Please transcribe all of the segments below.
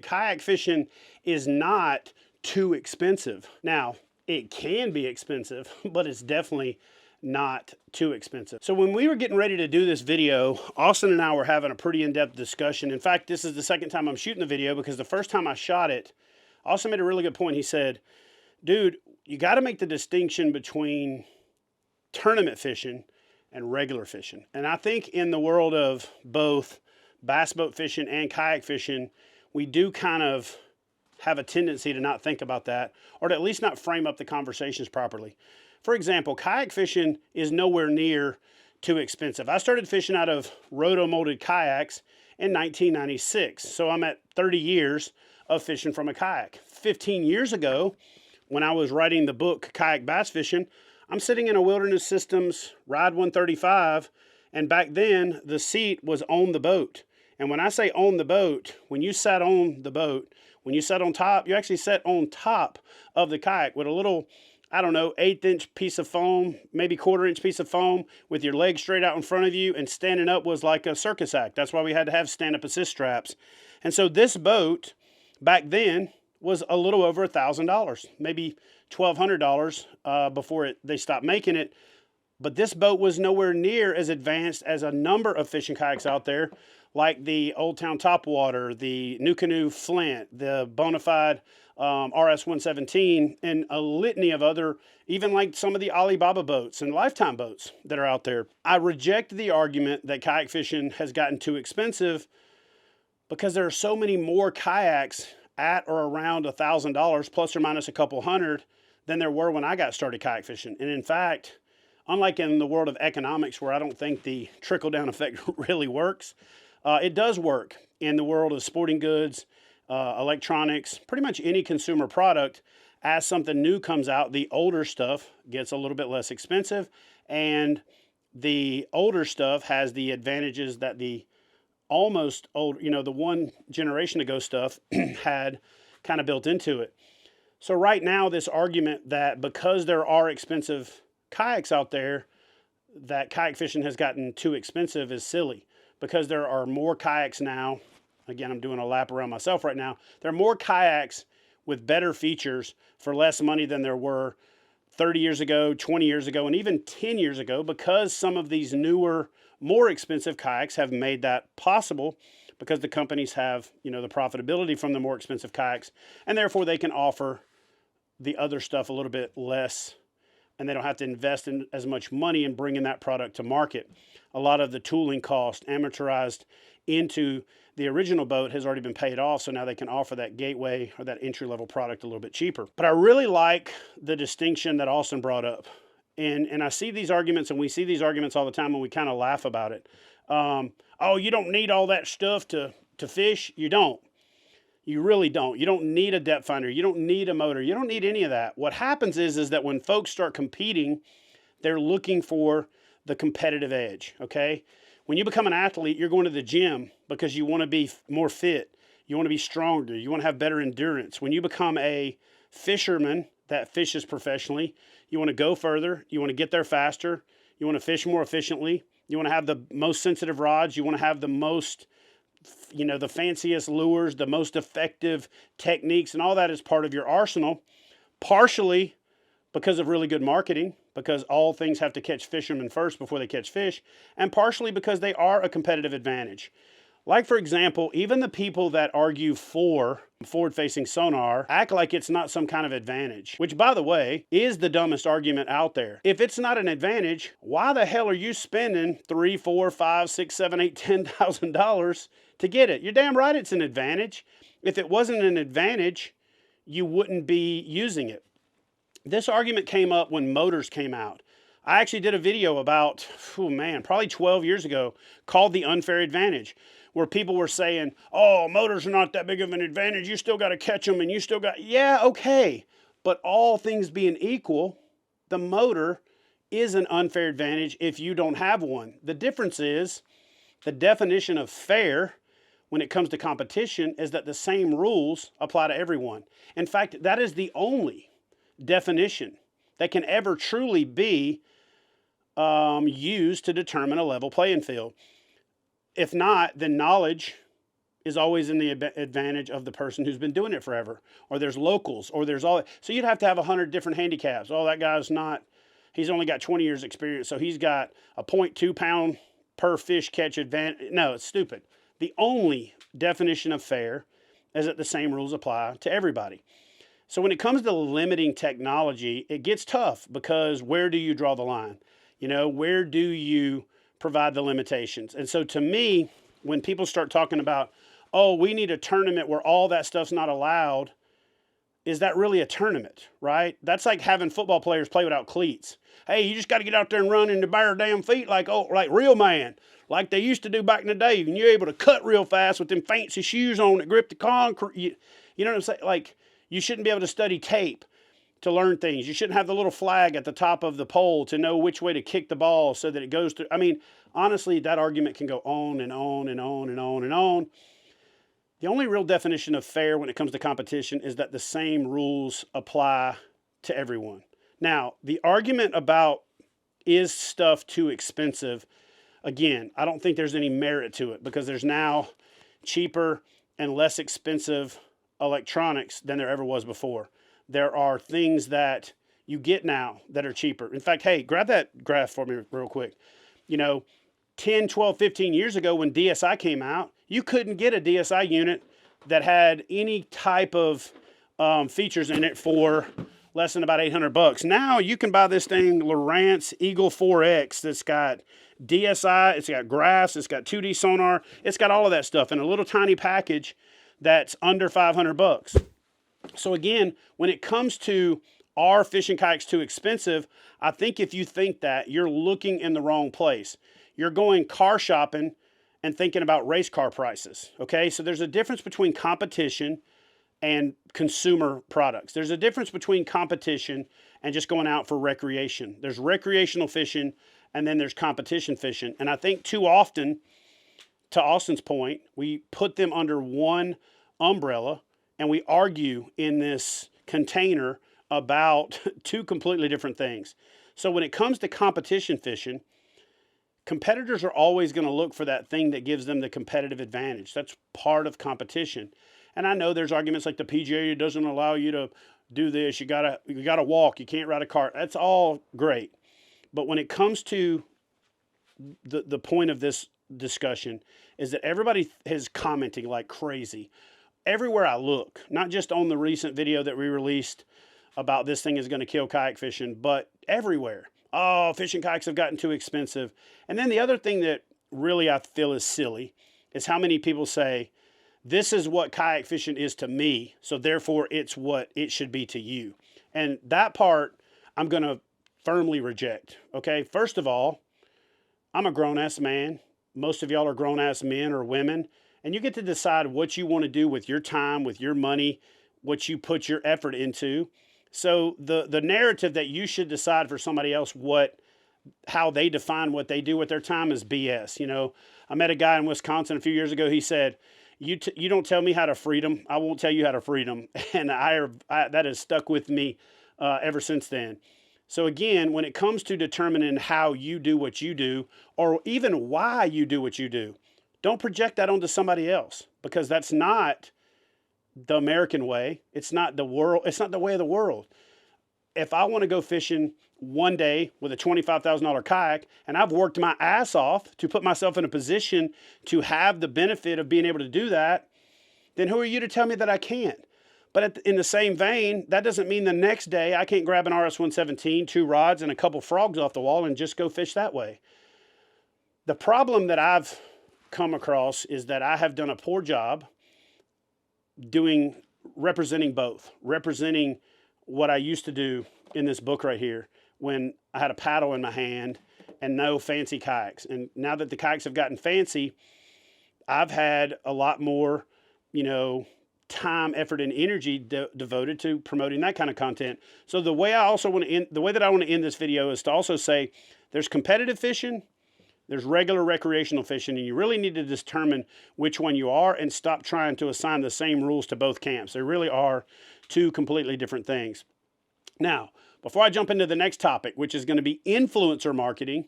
kayak fishing is not too expensive. Now, it can be expensive, but it's definitely not too expensive. So when we were getting ready to do this video, Austin and I were having a pretty in-depth discussion. In fact, this is the second time I'm shooting the video because the first time I shot it, Austin made a really good point. He said, dude, you got to make the distinction between tournament fishing and regular fishing. And I think in the world of both bass boat fishing and kayak fishing, we do kind of have a tendency to not think about that, or to at least not frame up the conversations properly. For example, kayak fishing is nowhere near too expensive. I started fishing out of roto-molded kayaks in 1996. So I'm at 30 years of fishing from a kayak. 15 years ago, when I was writing the book, Kayak Bass Fishing, I'm sitting in a Wilderness Systems Ride 135, and back then, the seat was on the boat. And when I say on the boat, when you sat on the boat, when you sat on top, you actually sat on top of the kayak with a little, I don't know, 1/8 piece of foam, maybe 1/4 piece of foam with your legs straight out in front of you, and standing up was like a circus act. That's why we had to have stand-up assist straps. And so this boat back then was a little over $1,000, maybe $1,200 before they stopped making it. But this boat was nowhere near as advanced as a number of fishing kayaks out there, like the Old Town Topwater, the New Canoe Flint, the Bonafide RS 117, and a litany of other, even like some of the Alibaba boats and Lifetime boats that are out there. I reject the argument that kayak fishing has gotten too expensive because there are so many more kayaks at or around $1,000 plus or minus a couple hundred than there were when I got started kayak fishing. And in fact, unlike in the world of economics where I don't think the trickle-down effect really works, it does work in the world of sporting goods, electronics, pretty much any consumer product. As something new comes out, the older stuff gets a little bit less expensive, and the older stuff has the advantages that the almost old, the one generation ago stuff had kind of built into it. So right now, this argument that because there are expensive kayaks out there, that kayak fishing has gotten too expensive is silly. Because there are more kayaks now, again, I'm doing a lap around myself right now, there are more kayaks with better features for less money than there were 30 years ago, 20 years ago, and even 10 years ago, because some of these newer, more expensive kayaks have made that possible, because the companies have, the profitability from the more expensive kayaks, and therefore they can offer the other stuff a little bit less, and they don't have to invest in as much money in bringing that product to market. A lot of the tooling cost amortized into the original boat has already been paid off, so now they can offer that gateway or that entry-level product a little bit cheaper. But I really like the distinction that Austin brought up. And I see these arguments, and we see these arguments all the time, and we kind of laugh about it. Oh, you don't need all that stuff to fish. You don't. You really don't. You don't need a depth finder. You don't need a motor. You don't need any of that. What happens is that when folks start competing, they're looking for the competitive edge, okay? When you become an athlete, you're going to the gym because you want to be more fit. You want to be stronger. You want to have better endurance. When you become a fisherman that fishes professionally, you want to go further. You want to get there faster. You want to fish more efficiently. You want to have the most sensitive rods. You want to have the most, the fanciest lures, the most effective techniques, and all that is part of your arsenal, partially because of really good marketing, because all things have to catch fishermen first before they catch fish, and partially because they are a competitive advantage. Like, for example, even the people that argue for forward-facing sonar act like it's not some kind of advantage, which, by the way, is the dumbest argument out there. If it's not an advantage, why the hell are you spending $3, $4, $5, $6, $7, $8, $10,000 to get it? You're damn right it's an advantage. If it wasn't an advantage, you wouldn't be using it. This argument came up when motors came out. I actually did a video about, probably 12 years ago, called The Unfair Advantage, where people were saying, oh, motors are not that big of an advantage. You still got to catch them, and you still got, yeah, okay. But all things being equal, the motor is an unfair advantage if you don't have one. The difference is the definition of fair when it comes to competition is that the same rules apply to everyone. In fact, that is the only definition that can ever truly be used to determine a level playing field. If not, then knowledge is always in the advantage of the person who's been doing it forever, or there's locals, or there's all. So you'd have to have 100 different handicaps. Oh, that guy's not, he's only got 20 years experience, so he's got a 0.2 pound per fish catch advantage. No, it's stupid. The only definition of fair is that the same rules apply to everybody. So when it comes to limiting technology, it gets tough, because where do you draw the line? You know, where do you provide the limitations? And so to me, when people start talking about, oh, we need a tournament where all that stuff's not allowed, is that really a tournament, right? That's like having football players play without cleats. Hey, you just got to get out there and run in the bare damn feet like real man, like they used to do back in the day. And you're able to cut real fast with them fancy shoes on that grip the concrete. You know what I'm saying? Like, you shouldn't be able to study tape to learn things. You shouldn't have the little flag at the top of the pole to know which way to kick the ball so that it goes through. I mean, honestly, that argument can go on and on and on and on and on. The only real definition of fair when it comes to competition is that the same rules apply to everyone. Now, the argument about is stuff too expensive, again, I don't think there's any merit to it, because there's now cheaper and less expensive electronics than there ever was before. There are things that you get now that are cheaper. In fact, hey, grab that graph for me real quick. You know, 10, 12, 15 years ago when DSI came out, you couldn't get a DSI unit that had any type of features in it for less than about $800. Now you can buy this thing, Lowrance Eagle 4X, that's got DSI, it's got graphs, it's got 2D sonar, it's got all of that stuff in a little tiny package that's under $500. So again, when it comes to are fishing kayaks too expensive, I think if you think that, you're looking in the wrong place. You're going car shopping and thinking about race car prices, okay? So there's a difference between competition and consumer products. There's a difference between competition and just going out for recreation. There's recreational fishing, and then there's competition fishing. And I think too often, to Austin's point, we put them under one umbrella and we argue in this container about two completely different things. So when it comes to competition fishing, competitors are always going to look for that thing that gives them the competitive advantage. That's part of competition. And I know there's arguments like the PGA doesn't allow you to do this. You gotta walk. You can't ride a cart. That's all great. But when it comes to the point of this discussion is that everybody is commenting like crazy. Everywhere I look, not just on the recent video that we released about this thing is going to kill kayak fishing, but everywhere. Oh, fishing kayaks have gotten too expensive. And then the other thing that really I feel is silly is how many people say, this is what kayak fishing is to me, so therefore it's what it should be to you. And that part I'm going to firmly reject, okay? First of all, I'm a grown-ass man. Most of y'all are grown-ass men or women, and you get to decide what you want to do with your time, with your money, what you put your effort into. So the narrative that you should decide for somebody else how they define what they do with their time is BS. You know, I met a guy in Wisconsin a few years ago. He said, you don't tell me how to freedom, I won't tell you how to freedom. And that has stuck with me ever since then. So again, when it comes to determining how you do what you do, or even why you do what you do, don't project that onto somebody else, because that's not the American way. It's not the world. It's not the way of the world. If I want to go fishing one day with a $25,000 kayak, and I've worked my ass off to put myself in a position to have the benefit of being able to do that, then who are you to tell me that I can't? But in the same vein, that doesn't mean the next day I can't grab an RS-117, 2 rods, and a couple frogs off the wall and just go fish that way. The problem that I've come across is that I have done a poor job representing both, representing what I used to do in this book right here when I had a paddle in my hand and no fancy kayaks. And now that the kayaks have gotten fancy, I've had a lot more, time, effort, and energy devoted to promoting that kind of content. So the way that I want to end this video is to also say there's competitive fishing, there's regular recreational fishing, and you really need to determine which one you are and stop trying to assign the same rules to both camps. They really are two completely different things. Now, before I jump into the next topic, which is going to be influencer marketing,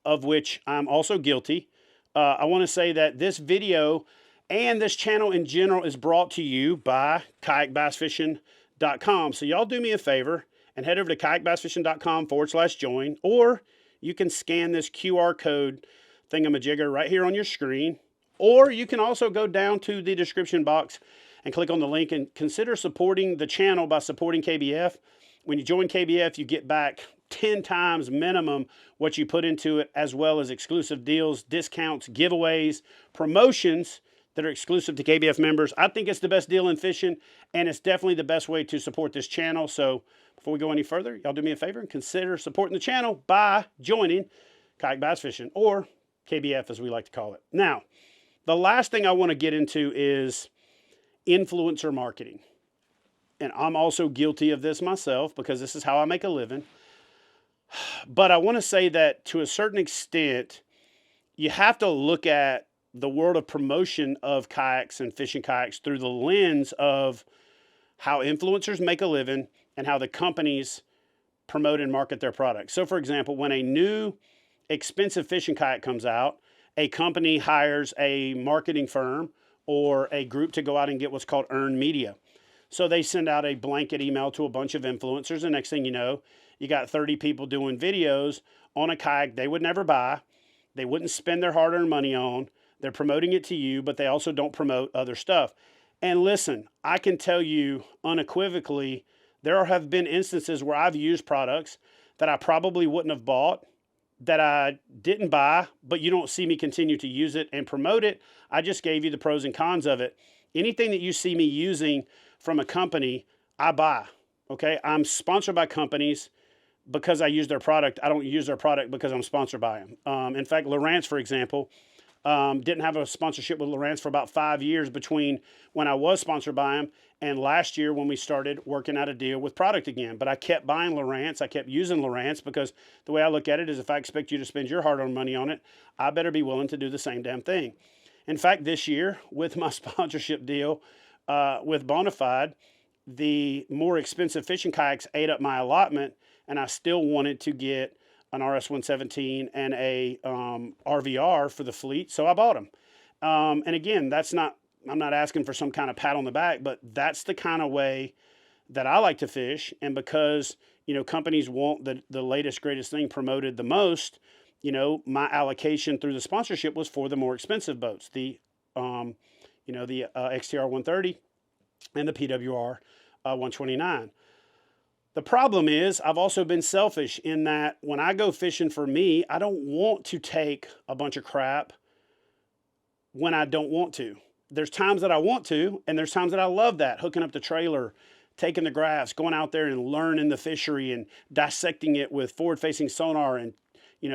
of which I'm also guilty, I want to say that this video And this channel in general is brought to you by kayakbassfishing.com. So y'all do me a favor and head over to kayakbassfishing.com/join, or you can scan this QR code thingamajigger right here on your screen, or you can also go down to the description box and click on the link and consider supporting the channel by supporting KBF. When you join KBF, you get back 10 times minimum what you put into it, as well as exclusive deals, discounts, giveaways, promotions that are exclusive to KBF members. I think it's the best deal in fishing, and it's definitely the best way to support this channel. So before we go any further, y'all do me a favor and consider supporting the channel by joining Kayak Bass Fishing, or KBF as we like to call it. Now, the last thing I want to get into is influencer marketing. And I'm also guilty of this myself because this is how I make a living. But I want to say that to a certain extent, you have to look at the world of promotion of kayaks and fishing kayaks through the lens of how influencers make a living and how the companies promote and market their products. So for example, when a new expensive fishing kayak comes out, a company hires a marketing firm or a group to go out and get what's called earned media. So they send out a blanket email to a bunch of influencers, and next thing you know, you got 30 people doing videos on a kayak they would never buy, they wouldn't spend their hard-earned money on. They're promoting it to you, but they also don't promote other stuff. And listen, I can tell you unequivocally, there have been instances where I've used products that I probably wouldn't have bought, that I didn't buy, but you don't see me continue to use it and promote it. I just gave you the pros and cons of it. Anything that you see me using from a company, I buy. Okay, I'm sponsored by companies because I use their product. I don't use their product because I'm sponsored by them. In fact, Lowrance, for example, didn't have a sponsorship with Lowrance for about 5 years between when I was sponsored by him and last year when we started working out a deal with product again. But I kept buying Lowrance. I kept using Lowrance because the way I look at it is if I expect you to spend your hard-earned money on it, I better be willing to do the same damn thing. In fact, this year with my sponsorship deal with Bonafide, the more expensive fishing kayaks ate up my allotment, and I still wanted to get an RS-117 and a RVR for the fleet, so I bought them. And again, I'm not asking for some kind of pat on the back, but that's the kind of way that I like to fish. And because, companies want the latest, greatest thing promoted the most, my allocation through the sponsorship was for the more expensive boats, the XTR 130 and the PWR 129. The problem is I've also been selfish in that when I go fishing for me, I don't want to take a bunch of crap when I don't want to. There's times that I want to, and there's times that I love that, hooking up the trailer, taking the graphs, going out there and learning the fishery and dissecting it with forward-facing sonar and,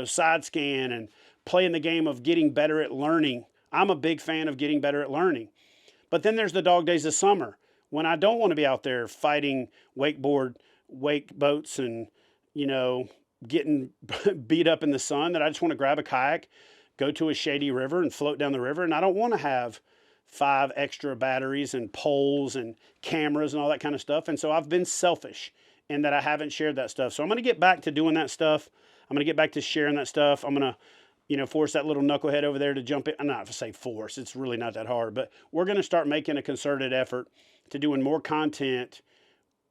side scan and playing the game of getting better at learning. I'm a big fan of getting better at learning. But then there's the dog days of summer when I don't want to be out there fighting wake boats and, getting beat up in the sun, that I just want to grab a kayak, go to a shady river and float down the river. And I don't want to have 5 extra batteries and poles and cameras and all that kind of stuff. And so I've been selfish in that I haven't shared that stuff. So I'm going to get back to doing that stuff. I'm going to get back to sharing that stuff. I'm going to, force that little knucklehead over there to jump in. I'm not to say force. It's really not that hard, but we're going to start making a concerted effort to doing more content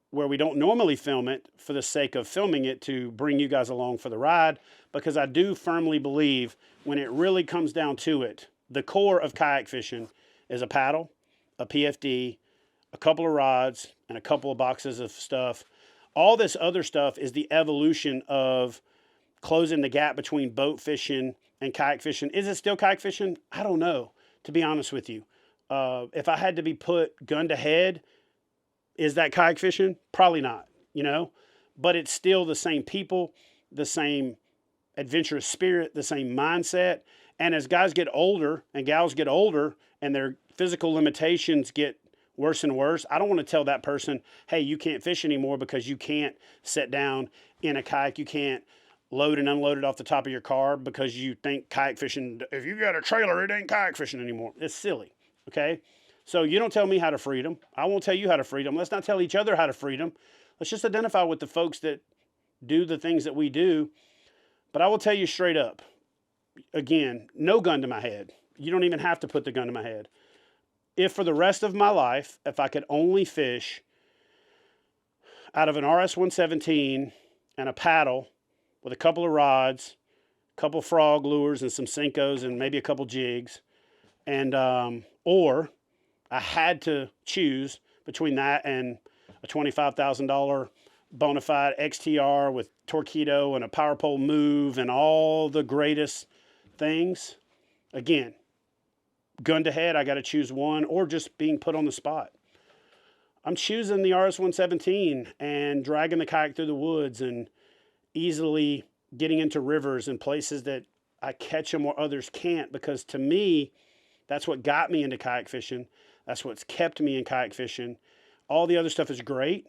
where we don't normally film it for the sake of filming it to bring you guys along for the ride, because I do firmly believe when it really comes down to it, the core of kayak fishing is a paddle, a PFD, a couple of rods, and a couple of boxes of stuff. All this other stuff is the evolution of closing the gap between boat fishing and kayak fishing. Is it still kayak fishing? I don't know, to be honest with you. If I had to be put gun to head, is that kayak fishing? Probably not, but it's still the same people, the same adventurous spirit, the same mindset. And as guys get older and gals get older and their physical limitations get worse and worse, I don't want to tell that person, hey, you can't fish anymore because you can't sit down in a kayak. You can't load and unload it off the top of your car because you think kayak fishing, if you got a trailer, it ain't kayak fishing anymore. It's silly, okay? So you don't tell me how to free them. I won't tell you how to free them. Let's not tell each other how to free them. Let's just identify with the folks that do the things that we do. But I will tell you straight up, again, no gun to my head. You don't even have to put the gun to my head. if for the rest of my life, if I could only fish out of an RS-117 and a paddle with a couple of rods, a couple frog lures and some Senkos and maybe a couple jigs, and or I had to choose between that and a $25,000 bona fide XTR with Torpedo and a power pole move and all the greatest things, again, gun to head, I got to choose one, or just being put on the spot. I'm choosing the RS-117 and dragging the kayak through the woods and easily getting into rivers and places that I catch them where others can't, because to me, that's what got me into kayak fishing. That's what's kept me in kayak fishing. All the other stuff is great.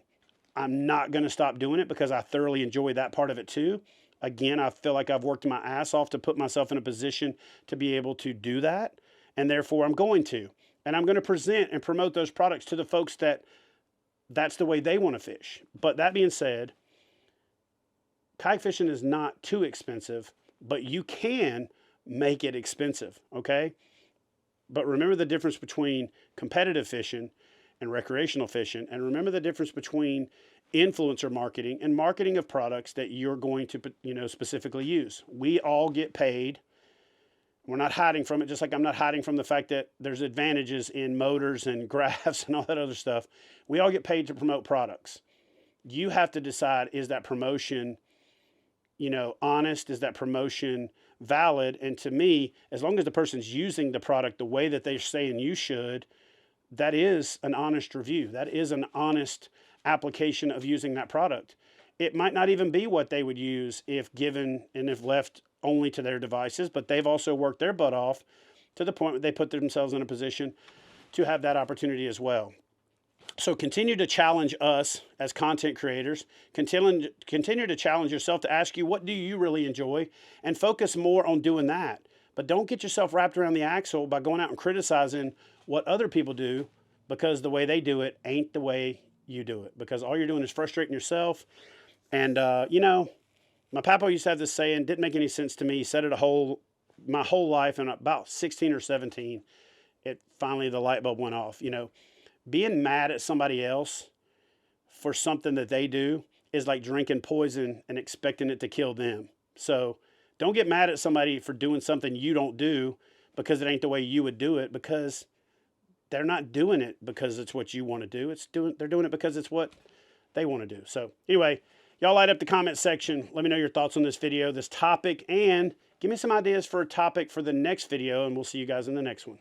I'm not going to stop doing it because I thoroughly enjoy that part of it too. Again, I feel like I've worked my ass off to put myself in a position to be able to do that. And therefore I'm going to. And I'm going to present and promote those products to the folks that's the way they want to fish. But that being said, kayak fishing is not too expensive, but you can make it expensive, okay? But remember the difference between competitive fishing and recreational fishing, and remember the difference between influencer marketing and marketing of products that you're going to, specifically use. We all get paid. We're not hiding from it, just like I'm not hiding from the fact that there's advantages in motors and graphs and all that other stuff. We all get paid to promote products. You have to decide, is that promotion, honest? Is that promotion valid? And to me, as long as the person's using the product the way that they're saying you should, that is an honest review. That is an honest application of using that product. It might not even be what they would use if given and if left only to their devices, but they've also worked their butt off to the point where they put themselves in a position to have that opportunity as well. So continue to challenge us as content creators. Continue to challenge yourself to ask you, what do you really enjoy? And focus more on doing that. But don't get yourself wrapped around the axle by going out and criticizing what other people do, because the way they do it ain't the way you do it. Because all you're doing is frustrating yourself. And, my papa used to have this saying, didn't make any sense to me. He said it my whole life, and about 16 or 17, finally the light bulb went off. Being mad at somebody else for something that they do is like drinking poison and expecting it to kill them. So don't get mad at somebody for doing something you don't do because it ain't the way you would do it, because they're not doing it because it's what you want to do. They're doing it because it's what they want to do. So anyway, y'all light up the comment section. Let me know your thoughts on this video, this topic, and give me some ideas for a topic for the next video, and we'll see you guys in the next one.